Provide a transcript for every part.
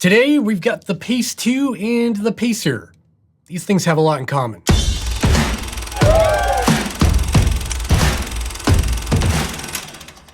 Today, we've got the Pace 2 and the Pacer. These things have a lot in common.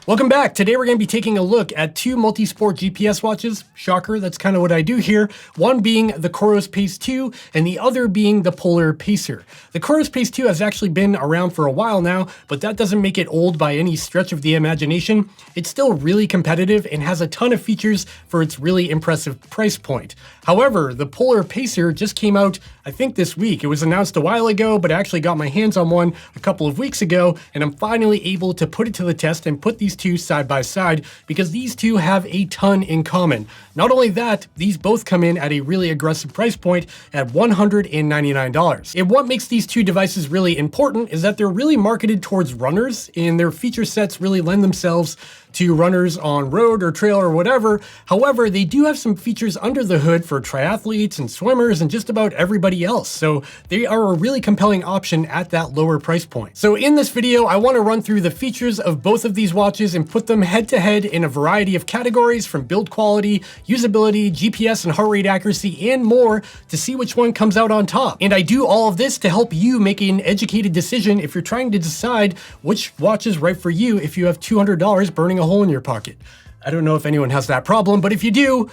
Welcome back. Today we're going to be taking a look at two multi-sport GPS watches. Shocker, that's kind of what I do here. One being the COROS Pace 2 and the other being the Polar Pacer. The COROS Pace 2 has actually been around for a while now, but that doesn't make it old by any stretch of the imagination. It's still really competitive and has a ton of features for its really impressive price point. However, the Polar Pacer just came out, I think this week. It was announced a while ago, but I actually got my hands on one a couple of weeks ago, and I'm finally able to put it to the test and put these two side by side because these two have a ton in common. Not only that, these both come in at a really aggressive price point at $199. And what makes these two devices really important is that they're really marketed towards runners, and their feature sets really lend themselves to runners on road or trail or whatever. However, they do have some features under the hood for triathletes and swimmers and just about everybody else. So they are a really compelling option at that lower price point. So in this video, I want to run through the features of both of these watches and put them head to head in a variety of categories, from build quality, usability, GPS and heart rate accuracy, and more, to see which one comes out on top. And I do all of this to help you make an educated decision if you're trying to decide which watch is right for you if you have $200 burning a hole in your pocket. I don't know if anyone has that problem, but if you do,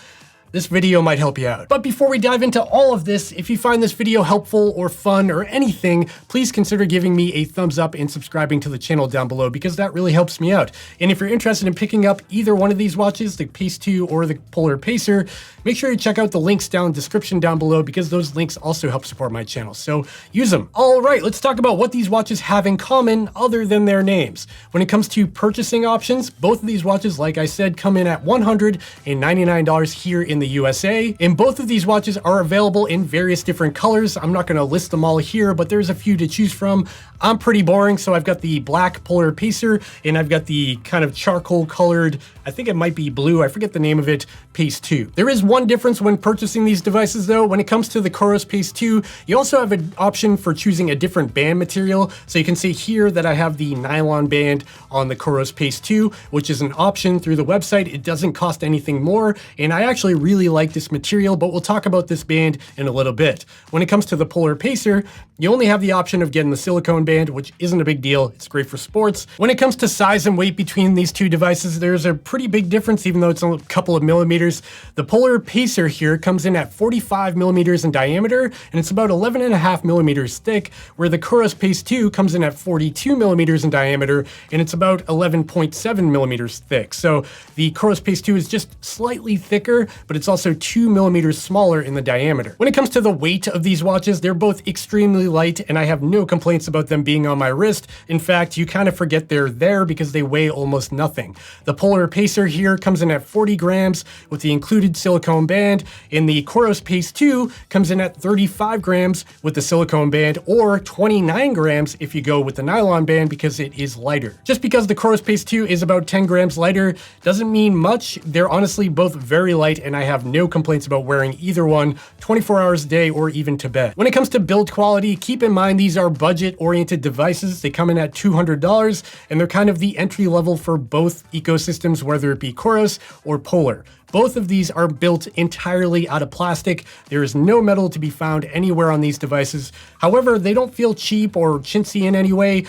this video might help you out. But before we dive into all of this, if you find this video helpful or fun or anything, please consider giving me a thumbs up and subscribing to the channel down below, because that really helps me out. And if you're interested in picking up either one of these watches, the Pace 2 or the Polar Pacer, make sure you check out the links down in the description down below, because those links also help support my channel. So use them. All right, let's talk about what these watches have in common other than their names. When it comes to purchasing options, both of these watches, like I said, come in at $199 here in the USA, and both of these watches are available in various different colors. I'm not going to list them all here, but there's a few to choose from. I'm pretty boring, so I've got the black Polar Pacer, and I've got the kind of charcoal colored, I think it might be blue, I forget the name of it, Pace 2. There is one difference when purchasing these devices though. When it comes to the COROS Pace 2, you also have an option for choosing a different band material. So you can see here that I have the nylon band on the COROS Pace 2, which is an option through the website. It doesn't cost anything more, and I actually really like this material, but we'll talk about this band in a little bit. When it comes to the Polar Pacer, you only have the option of getting the silicone band, which isn't a big deal. It's great for sports. When it comes to size and weight between these two devices, there's a pretty big difference, even though it's a couple of millimeters. The Polar Pacer here comes in at 45 millimeters in diameter, and it's about 11.5 millimeters thick, where the COROS Pace 2 comes in at 42 millimeters in diameter, and it's about 11.7 millimeters thick. So the COROS Pace 2 is just slightly thicker, but it's also 2 millimeters smaller in the diameter. When it comes to the weight of these watches, they're both extremely light, and I have no complaints about them being on my wrist. In fact, you kind of forget they're there because they weigh almost nothing. The Polar Pacer here comes in at 40 grams with the included silicone band, and the COROS Pace 2 comes in at 35 grams with the silicone band, or 29 grams if you go with the nylon band because it is lighter. Just because the COROS Pace 2 is about 10 grams lighter doesn't mean much. They're honestly both very light, and I have no complaints about wearing either one 24 hours a day or even to bed. When it comes to build quality, keep in mind these are budget-oriented devices. They come in at $200, and they're kind of the entry level for both ecosystems, whether it be COROS or Polar. Both of these are built entirely out of plastic. There is no metal to be found anywhere on these devices. However, they don't feel cheap or chintzy in any way.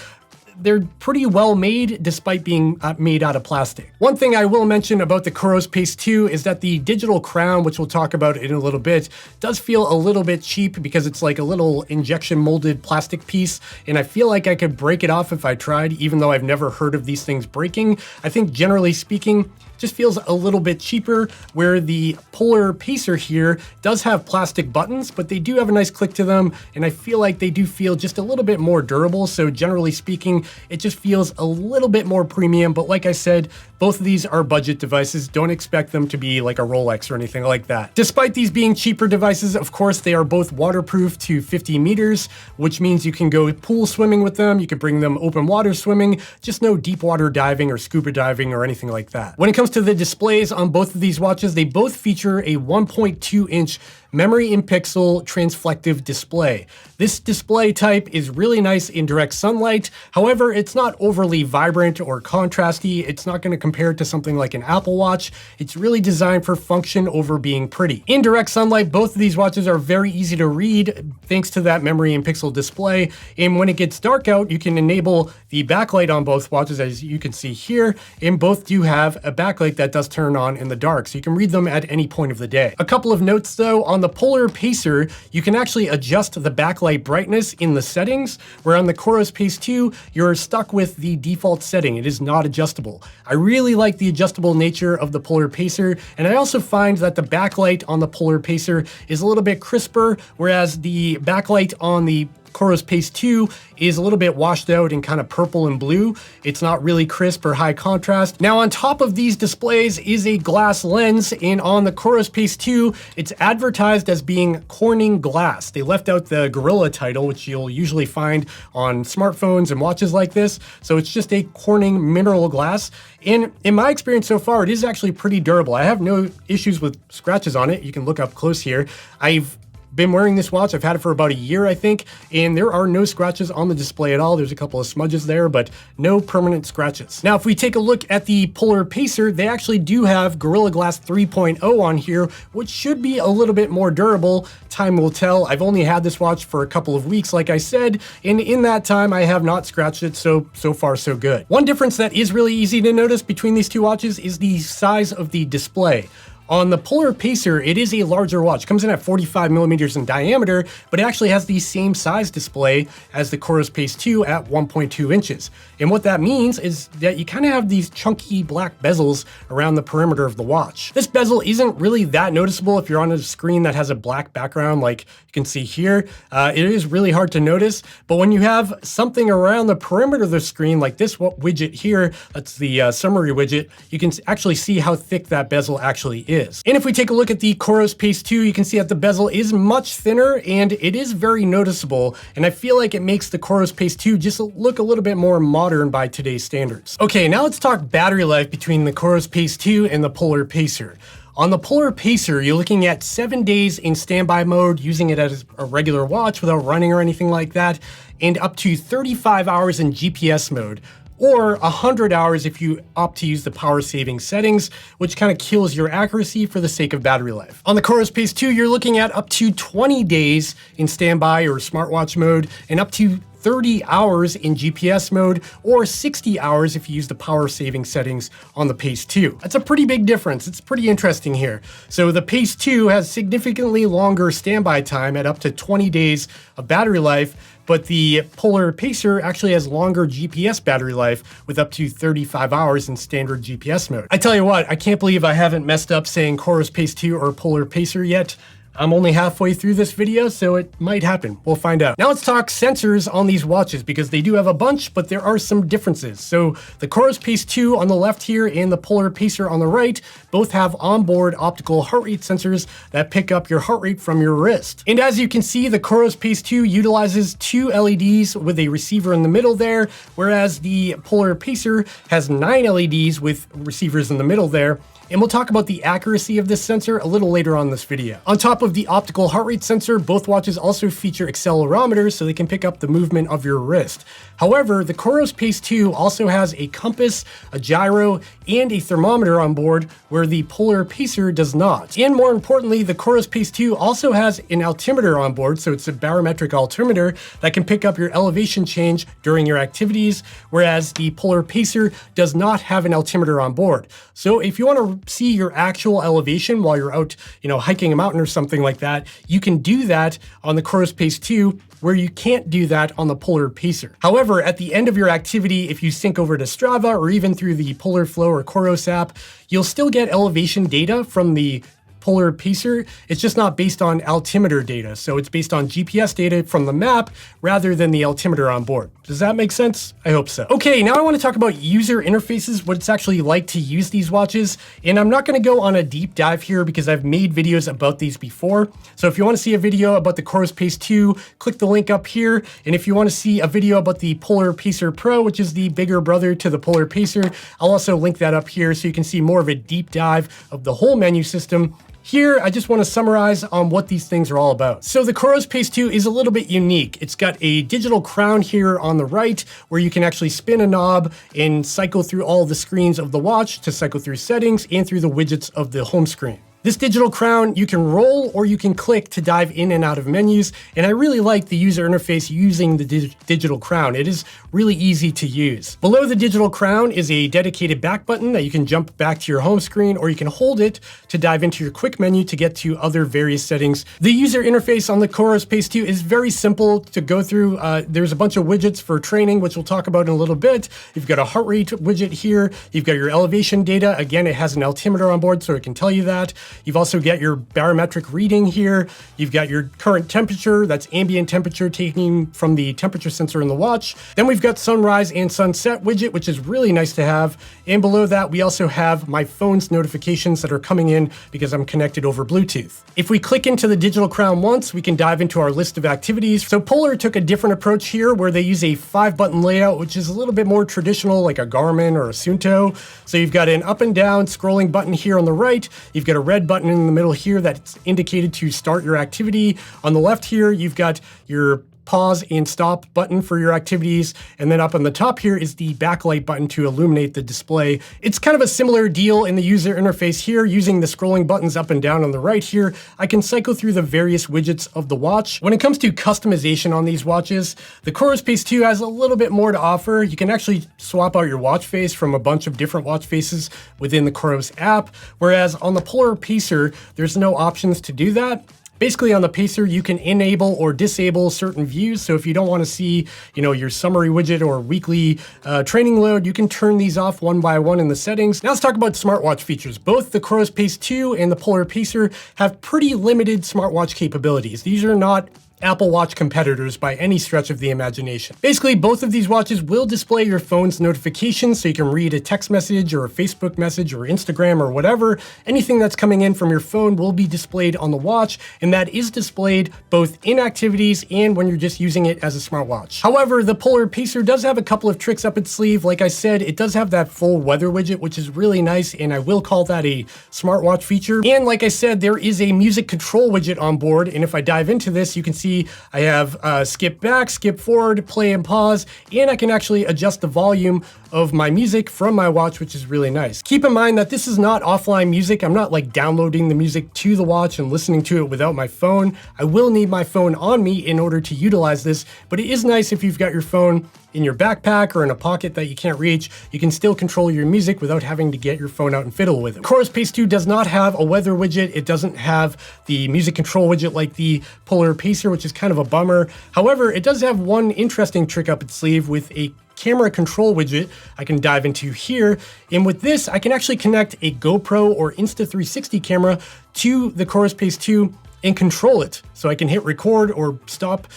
They're pretty well made despite being made out of plastic. One thing I will mention about the COROS Pace 2 is that the digital crown, which we'll talk about in a little bit, does feel a little bit cheap because it's like a little injection molded plastic piece, and I feel like I could break it off if I tried, even though I've never heard of these things breaking. I think generally speaking, just feels a little bit cheaper, where the Polar Pacer here does have plastic buttons, but they do have a nice click to them, and I feel like they do feel just a little bit more durable. So generally speaking, it just feels a little bit more premium. But like I said, both of these are budget devices. Don't expect them to be like a Rolex or anything like that. Despite these being cheaper devices, of course, they are both waterproof to 50 meters, which means you can go pool swimming with them. You can bring them open water swimming, just no deep water diving or scuba diving or anything like that. When it comes to the displays on both of these watches, they both feature a 1.2-inch memory in pixel transflective display. This display type is really nice in direct sunlight. However, However, it's not overly vibrant or contrasty. It's not going to compare to something like an Apple Watch. It's really designed for function over being pretty. In direct sunlight, both of these watches are very easy to read thanks to that memory and pixel display. And when it gets dark out, you can enable the backlight on both watches, as you can see here, and both do have a backlight that does turn on in the dark, so you can read them at any point of the day. A couple of notes though, on the Polar Pacer, you can actually adjust the backlight brightness in the settings, where on the COROS Pace 2, you're stuck with the default setting. It is not adjustable. I really like the adjustable nature of the Polar Pacer, and I also find that the backlight on the Polar Pacer is a little bit crisper, whereas the backlight on the COROS Pace 2 is a little bit washed out and kind of purple and blue. It's not really crisp or high contrast. Now on top of these displays is a glass lens, and on the COROS Pace 2, it's advertised as being Corning glass. They left out the Gorilla title, which you'll usually find on smartphones and watches like this. So it's just a Corning mineral glass. And in my experience so far, it is actually pretty durable. I have no issues with scratches on it. You can look up close here. I've been wearing this watch. I've had it for about a year, I think, and there are no scratches on the display at all. There's a couple of smudges there, but no permanent scratches. Now, if we take a look at the Polar Pacer, they actually do have Gorilla Glass 3.0 on here, which should be a little bit more durable. Time will tell. I've only had this watch for a couple of weeks, like I said, and in that time, I have not scratched it, so far so good. One difference that is really easy to notice between these two watches is the size of the display. On the Polar Pacer, it is a larger watch. It comes in at 45 millimeters in diameter, but it actually has the same size display as the COROS Pace 2 at 1.2 inches. And what that means is that you kind of have these chunky black bezels around the perimeter of the watch. This bezel isn't really that noticeable if you're on a screen that has a black background like you can see here. It is really hard to notice, but when you have something around the perimeter of the screen like this widget here, that's the summary widget, you can actually see how thick that bezel actually is. And if we take a look at the COROS Pace 2, you can see that the bezel is much thinner and it is very noticeable. And I feel like it makes the COROS Pace 2 just look a little bit more modern by today's standards. Okay, now let's talk battery life between the COROS Pace 2 and the Polar Pacer. On the Polar Pacer, you're looking at 7 days in standby mode, using it as a regular watch without running or anything like that, and up to 35 hours in GPS mode, or 100 hours if you opt to use the power saving settings, which kind of kills your accuracy for the sake of battery life. On the COROS Pace 2, you're looking at up to 20 days in standby or smartwatch mode, and up to 30 hours in GPS mode, or 60 hours if you use the power saving settings on the Pace 2. That's a pretty big difference. It's pretty interesting here. So the Pace 2 has significantly longer standby time at up to 20 days of battery life, but the Polar Pacer actually has longer GPS battery life with up to 35 hours in standard GPS mode. I tell you what, I can't believe I haven't messed up saying COROS Pace 2 or Polar Pacer yet. I'm only halfway through this video, so it might happen. We'll find out. Now let's talk sensors on these watches, because they do have a bunch, but there are some differences. So the COROS Pace 2 on the left here and the Polar Pacer on the right both have onboard optical heart rate sensors that pick up your heart rate from your wrist. And as you can see, the COROS Pace 2 utilizes 2 LEDs with a receiver in the middle there, whereas the Polar Pacer has 9 LEDs with receivers in the middle there. And we'll talk about the accuracy of this sensor a little later on in this video. On top of the optical heart rate sensor, both watches also feature accelerometers so they can pick up the movement of your wrist. However, the COROS Pace 2 also has a compass, a gyro, and a thermometer on board, where the Polar Pacer does not. And more importantly, the COROS Pace 2 also has an altimeter on board, so it's a barometric altimeter that can pick up your elevation change during your activities, whereas the Polar Pacer does not have an altimeter on board. So if you want to see your actual elevation while you're out, hiking a mountain or something like that, you can do that on the COROS Pace 2, where you can't do that on the Polar Pacer. However, at the end of your activity, if you sync over to Strava or even through the Polar Flow or COROS app, you'll still get elevation data from the Polar Pacer. It's just not based on altimeter data. So it's based on GPS data from the map rather than the altimeter on board. Does that make sense? I hope so. Okay, now I want to talk about user interfaces, what it's actually like to use these watches. And I'm not going to go on a deep dive here because I've made videos about these before. So if you want to see a video about the COROS Pace 2, click the link up here. And if you want to see a video about the Polar Pacer Pro, which is the bigger brother to the Polar Pacer, I'll also link that up here so you can see more of a deep dive of the whole menu system. Here, I just want to summarize on what these things are all about. So the COROS Pace 2 is a little bit unique. It's got a digital crown here on the right where you can actually spin a knob and cycle through all the screens of the watch to cycle through settings and through the widgets of the home screen. This digital crown, you can roll or you can click to dive in and out of menus, and I really like the user interface using the digital crown. It is really easy to use. Below the digital crown is a dedicated back button that you can jump back to your home screen, or you can hold it to dive into your quick menu to get to other various settings. The user interface on the COROS Pace 2 is very simple to go through. There's a bunch of widgets for training, which we'll talk about in a little bit. You've got a heart rate widget here. You've got your elevation data. Again, it has an altimeter on board, so it can tell you that. You've also got your barometric reading here. You've got your current temperature, that's ambient temperature taken from the temperature sensor in the watch. Then we've got sunrise and sunset widget, which is really nice to have. And below that, we also have my phone's notifications that are coming in because I'm connected over Bluetooth. If we click into the digital crown once, we can dive into our list of activities. So Polar took a different approach here where they use a 5-button layout, which is a little bit more traditional, like a Garmin or a Suunto. So you've got an up and down scrolling button here on the right. You've got a red button in the middle here that's indicated to start your activity. On the left here, you've got your pause and stop button for your activities. And then up on the top here is the backlight button to illuminate the display. It's kind of a similar deal in the user interface here. Using the scrolling buttons up and down on the right here, I can cycle through the various widgets of the watch. When it comes to customization on these watches, the COROS Pace 2 has a little bit more to offer. You can actually swap out your watch face from a bunch of different watch faces within the COROS app, whereas on the Polar Pacer, there's no options to do that. Basically on the Pacer, you can enable or disable certain views. So if you don't want to see, your summary widget or weekly training load, you can turn these off one by one in the settings. Now let's talk about smartwatch features. Both the COROS Pace 2 and the Polar Pacer have pretty limited smartwatch capabilities. These are not Apple Watch competitors by any stretch of the imagination. Basically, both of these watches will display your phone's notifications so you can read a text message or a Facebook message or Instagram or whatever. Anything that's coming in from your phone will be displayed on the watch, and that is displayed both in activities and when you're just using it as a smartwatch. However, the Polar Pacer does have a couple of tricks up its sleeve. Like I said, it does have that full weather widget, which is really nice, and I will call that a smartwatch feature. And like I said, there is a music control widget on board, and if I dive into this, you can see I have skip back, skip forward, play and pause, and I can actually adjust the volume of my music from my watch, which is really nice. Keep in mind that this is not offline music. I'm not like downloading the music to the watch and listening to it without my phone. I will need my phone on me in order to utilize this, but it is nice if you've got your phone in your backpack or in a pocket that you can't reach. You can still control your music without having to get your phone out and fiddle with it. COROS Pace 2 does not have a weather widget. It doesn't have the music control widget like the Polar Pacer, which is kind of a bummer. However, it does have one interesting trick up its sleeve with a camera control widget I can dive into here. And with this, I can actually connect a GoPro or Insta360 camera to the COROS Pace 2 and control it. So I can hit record or stop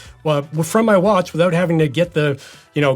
from my watch without having to get the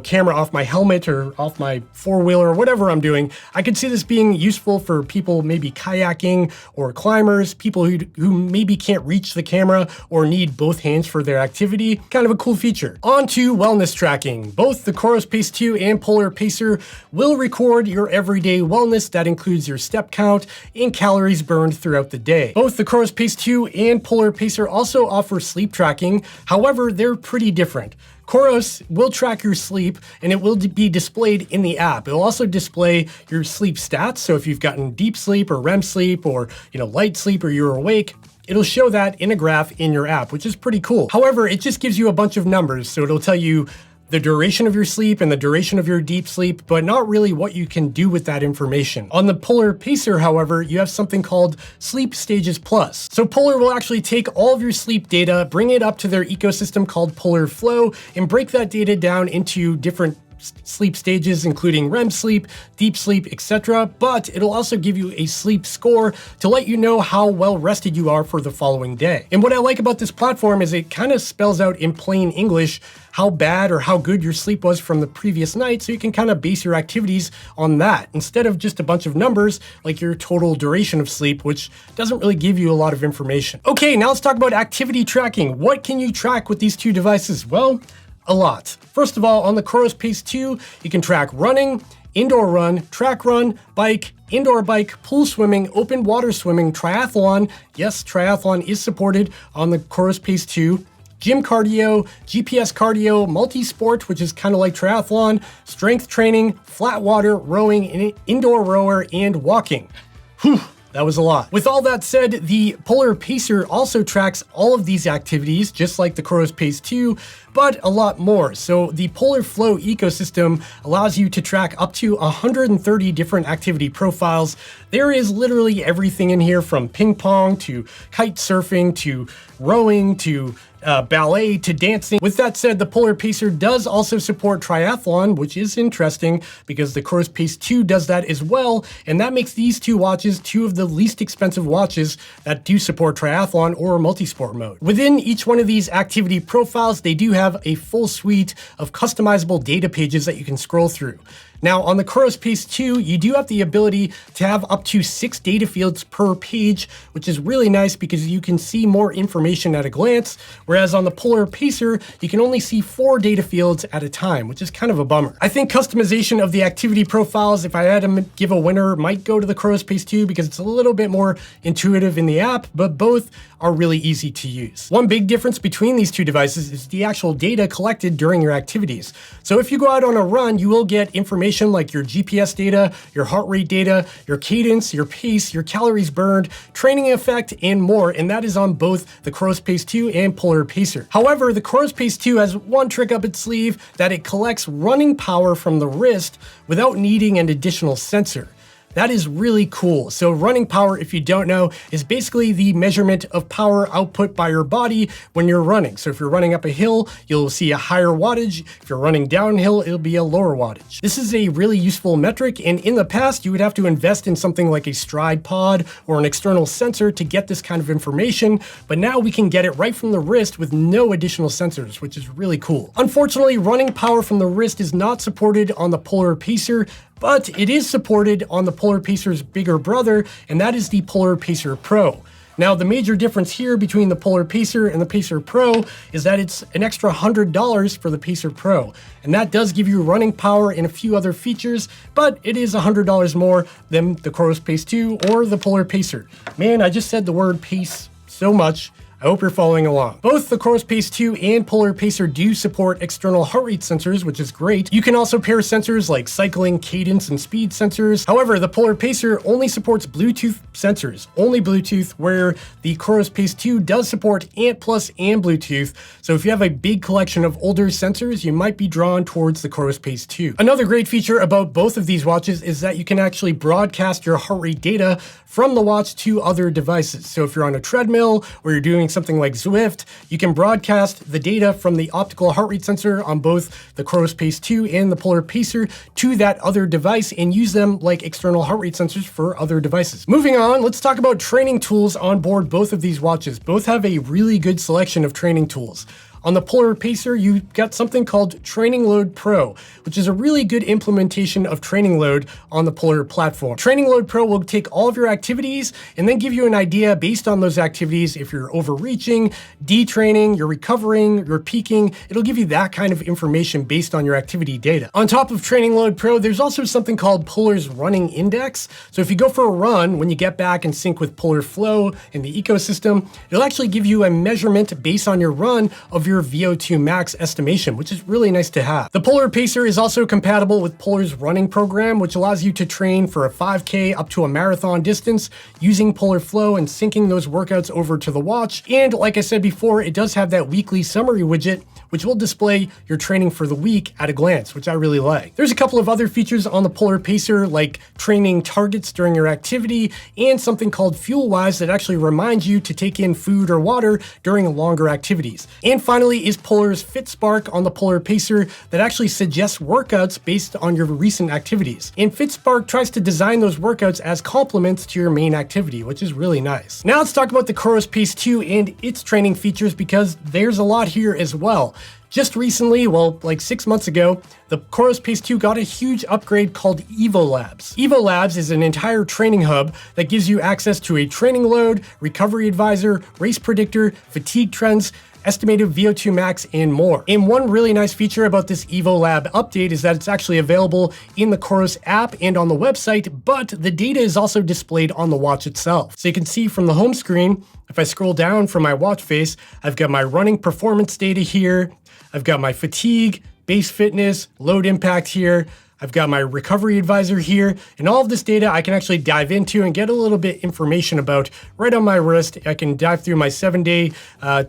camera off my helmet or off my four-wheeler or whatever I'm doing. I could see this being useful for people maybe kayaking or climbers, people who maybe can't reach the camera or need both hands for their activity. Kind of a cool feature. On to wellness tracking. Both the COROS Pace 2 and Polar Pacer will record your everyday wellness. That includes your step count and calories burned throughout the day. Both the COROS Pace 2 and Polar Pacer also offer sleep tracking. However, they're pretty different. COROS will track your sleep and it will be displayed in the app. It will also display your sleep stats. So if you've gotten deep sleep or REM sleep or light sleep or you're awake, it'll show that in a graph in your app, which is pretty cool. However, it just gives you a bunch of numbers. So it'll tell you the duration of your sleep and the duration of your deep sleep, but not really what you can do with that information. On the Polar Pacer, however, you have something called Sleep Stages Plus. So Polar will actually take all of your sleep data, bring it up to their ecosystem called Polar Flow, and break that data down into different sleep stages, including REM sleep, deep sleep, etc. But it'll also give you a sleep score to let you know how well rested you are for the following day. And what I like about this platform is it kind of spells out in plain English how bad or how good your sleep was from the previous night, so you can kind of base your activities on that instead of just a bunch of numbers like your total duration of sleep, which doesn't really give you a lot of information. Okay, now let's talk about activity tracking. What can you track with these two devices? Well, a lot. First of all, on the COROS Pace 2, you can track running indoor run, track run, bike, indoor bike, pool swimming, open water swimming, triathlon. Yes, triathlon is supported on the COROS Pace 2. Gym cardio, GPS cardio, multi-sport, which is kind of like triathlon, strength training, flat water, rowing, indoor rower, and walking. Whew. That was a lot. With all that said, the Polar Pacer also tracks all of these activities, just like the COROS Pace 2, but a lot more. So the Polar Flow ecosystem allows you to track up to 130 different activity profiles. There is literally everything in here, from ping pong to kite surfing to rowing to ballet to dancing. With that said, the Polar Pacer does also support triathlon, which is interesting because the COROS Pace 2 does that as well, and that makes these two watches two of the least expensive watches that do support triathlon or multisport mode. Within each one of these activity profiles, they do have a full suite of customizable data pages that you can scroll through. Now, on the COROS Pace 2, you do have the ability to have up to 6 data fields per page, which is really nice because you can see more information at a glance, whereas on the Polar Pacer, you can only see 4 data fields at a time, which is kind of a bummer. I think customization of the activity profiles, if I had to give a winner, might go to the COROS Pace 2 because it's a little bit more intuitive in the app, but both are really easy to use. One big difference between these two devices is the actual data collected during your activities. So if you go out on a run, you will get information like your GPS data, your heart rate data, your cadence, your pace, your calories burned, training effect, and more, and that is on both the COROS Pace 2 and Polar Pacer. However, the COROS Pace 2 has one trick up its sleeve, that it collects running power from the wrist without needing an additional sensor. That is really cool. So running power, if you don't know, is basically the measurement of power output by your body when you're running. So if you're running up a hill, you'll see a higher wattage. If you're running downhill, it'll be a lower wattage. This is a really useful metric, and in the past, you would have to invest in something like a stride pod or an external sensor to get this kind of information, but now we can get it right from the wrist with no additional sensors, which is really cool. Unfortunately, running power from the wrist is not supported on the Polar Pacer, but it is supported on the Polar Pacer's bigger brother, and that is the Polar Pacer Pro. Now, the major difference here between the Polar Pacer and the Pacer Pro is that it's an extra $100 for the Pacer Pro, and that does give you running power and a few other features, but it is $100 more than the COROS Pace 2 or the Polar Pacer. Man, I just said the word pace so much. I hope you're following along. Both the COROS Pace 2 and Polar Pacer do support external heart rate sensors, which is great. You can also pair sensors like cycling, cadence, and speed sensors. However, the Polar Pacer only supports Bluetooth sensors, only Bluetooth, where the COROS Pace 2 does support ANT+ and Bluetooth. So if you have a big collection of older sensors, you might be drawn towards the COROS Pace 2. Another great feature about both of these watches is that you can actually broadcast your heart rate data from the watch to other devices. So if you're on a treadmill or you're doing something like Zwift, you can broadcast the data from the optical heart rate sensor on both the COROS Pace 2 and the Polar Pacer to that other device and use them like external heart rate sensors for other devices. Moving on, let's talk about training tools on board both of these watches. Both have a really good selection of training tools. On the Polar Pacer, you got something called Training Load Pro, which is a really good implementation of Training Load on the Polar platform. Training Load Pro will take all of your activities and then give you an idea based on those activities if you're overreaching, detraining, you're recovering, you're peaking. It'll give you that kind of information based on your activity data. On top of Training Load Pro, there's also something called Polar's Running Index. So if you go for a run, when you get back and sync with Polar Flow in the ecosystem, it'll actually give you a measurement based on your run of your VO2 max estimation, which is really nice to have. The Polar Pacer is also compatible with Polar's running program, which allows you to train for a 5K up to a marathon distance using Polar Flow and syncing those workouts over to the watch. And like I said before, it does have that weekly summary widget, which will display your training for the week at a glance, which I really like. There's a couple of other features on the Polar Pacer, like training targets during your activity and something called FuelWise that actually reminds you to take in food or water during longer activities. And finally is Polar's FitSpark on the Polar Pacer that actually suggests workouts based on your recent activities. And FitSpark tries to design those workouts as complements to your main activity, which is really nice. Now let's talk about the COROS Pace 2 and its training features because there's a lot here as well. Just recently, well, like 6 months ago, the COROS Pace 2 got a huge upgrade called Evo Labs. Evo Labs is an entire training hub that gives you access to a training load, recovery advisor, race predictor, fatigue trends, estimated VO2 max, and more. And one really nice feature about this Evo Lab update is that it's actually available in the COROS app and on the website, but the data is also displayed on the watch itself. So you can see from the home screen, if I scroll down from my watch face, I've got my running performance data here, I've got my fatigue, base fitness, load impact here, I've got my recovery advisor here, and all of this data I can actually dive into and get a little bit information about right on my wrist. I can dive through my 7-day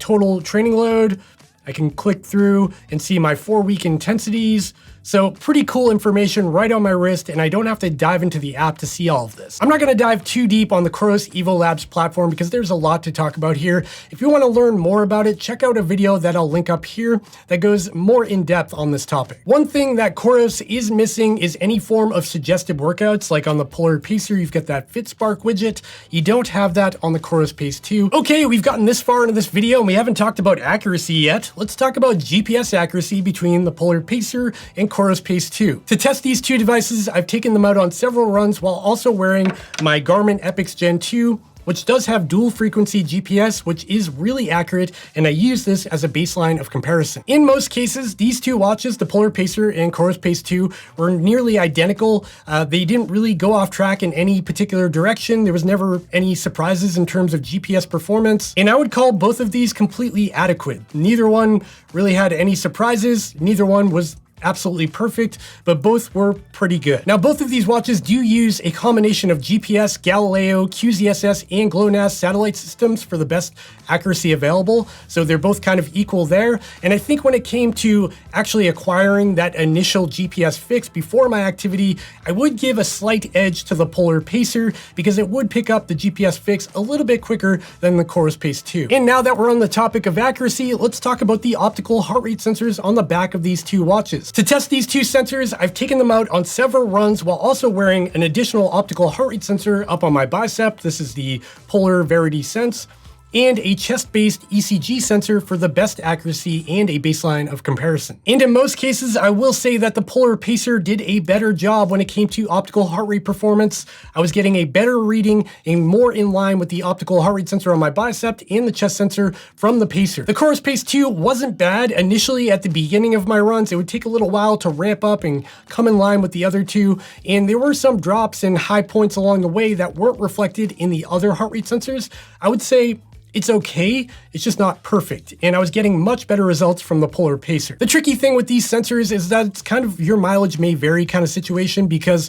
total training load. I can click through and see my 4-week intensities. So pretty cool information right on my wrist, and I don't have to dive into the app to see all of this. I'm not gonna dive too deep on the COROS Evo Labs platform because there's a lot to talk about here. If you wanna learn more about it, check out a video that I'll link up here that goes more in depth on this topic. One thing that COROS is missing is any form of suggested workouts, like on the Polar Pacer, you've got that FitSpark widget. You don't have that on the COROS Pace 2. Okay, we've gotten this far into this video and we haven't talked about accuracy yet. Let's talk about GPS accuracy between the Polar Pacer and COROS Pace 2. To test these two devices, I've taken them out on several runs while also wearing my Garmin Epix Gen 2, which does have dual frequency GPS, which is really accurate, and I use this as a baseline of comparison. In most cases, these two watches, the Polar Pacer and COROS Pace 2, were nearly identical. They didn't really go off track in any particular direction. There was never any surprises in terms of GPS performance, and I would call both of these completely adequate. Neither one really had any surprises. Neither one was absolutely perfect, but both were pretty good. Now, both of these watches do use a combination of GPS, Galileo, QZSS, and GLONASS satellite systems for the best accuracy available, so they're both kind of equal there. And I think when it came to actually acquiring that initial GPS fix before my activity, I would give a slight edge to the Polar Pacer because it would pick up the GPS fix a little bit quicker than the COROS Pace 2. And now that we're on the topic of accuracy, let's talk about the optical heart rate sensors on the back of these two watches. To test these two sensors, I've taken them out on several runs while also wearing an additional optical heart rate sensor up on my bicep. This is the Polar Verity Sense, and a chest-based ECG sensor for the best accuracy and a baseline of comparison. And in most cases, I will say that the Polar Pacer did a better job when it came to optical heart rate performance. I was getting a better reading and more in line with the optical heart rate sensor on my bicep and the chest sensor from the Pacer. The COROS Pace 2 wasn't bad initially at the beginning of my runs. It would take a little while to ramp up and come in line with the other two, and there were some drops and high points along the way that weren't reflected in the other heart rate sensors. I would say it's okay, it's just not perfect, and I was getting much better results from the Polar Pacer. The tricky thing with these sensors is that it's kind of your mileage may vary kind of situation because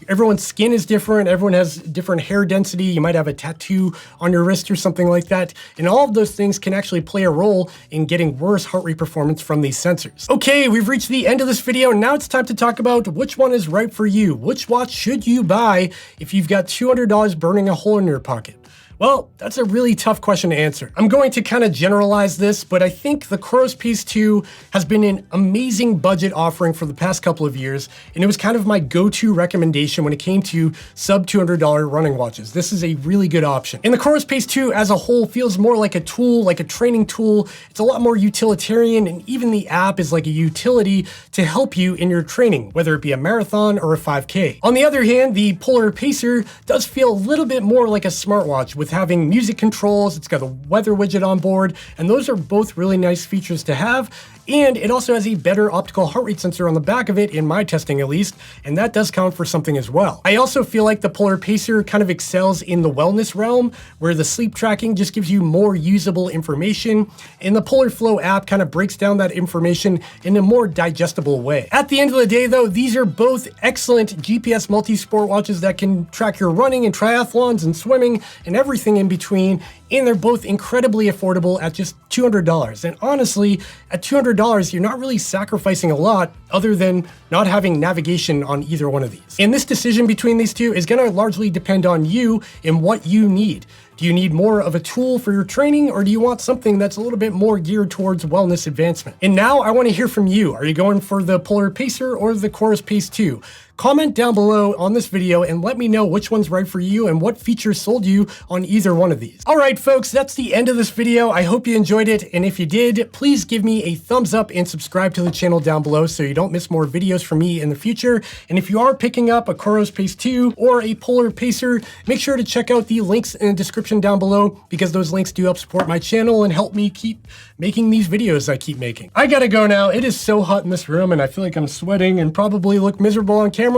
everyone's skin is different, everyone has different hair density, you might have a tattoo on your wrist or something like that, and all of those things can actually play a role in getting worse heart rate performance from these sensors. Okay, we've reached the end of this video, and now it's time to talk about which one is right for you. Which watch should you buy if you've got $200 burning a hole in your pocket? Well, that's a really tough question to answer. I'm going to kind of generalize this, but I think the COROS Pace 2 has been an amazing budget offering for the past couple of years, and it was kind of my go-to recommendation when it came to sub $200 running watches. This is a really good option. And the COROS Pace 2 as a whole feels more like a tool, like a training tool. It's a lot more utilitarian, and even the app is like a utility to help you in your training, whether it be a marathon or a 5K. On the other hand, the Polar Pacer does feel a little bit more like a smartwatch with having music controls, it's got a weather widget on board, and those are both really nice features to have. And it also has a better optical heart rate sensor on the back of it, in my testing at least, and that does count for something as well. I also feel like the Polar Pacer kind of excels in the wellness realm, where the sleep tracking just gives you more usable information, and the Polar Flow app kind of breaks down that information in a more digestible way. At the end of the day though, these are both excellent GPS multi-sport watches that can track your running and triathlons and swimming and everything in between, and they're both incredibly affordable at just $200. And honestly, at $200, you're not really sacrificing a lot other than not having navigation on either one of these. And this decision between these two is gonna largely depend on you and what you need. Do you need more of a tool for your training, or do you want something that's a little bit more geared towards wellness advancement? And now I want to hear from you. Are you going for the Polar Pacer or the COROS Pace 2? Comment down below on this video and let me know which one's right for you and what features sold you on either one of these. All right, folks, that's the end of this video. I hope you enjoyed it. And if you did, please give me a thumbs up and subscribe to the channel down below so you don't miss more videos from me in the future. And if you are picking up a COROS Pace 2 or a Polar Pacer, make sure to check out the links in the description down below because those links do help support my channel and help me keep making these videos I keep making. I gotta go now. It is so hot in this room and I feel like I'm sweating and probably look miserable on camera,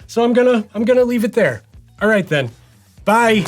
so I'm gonna leave it there. All right then. Bye.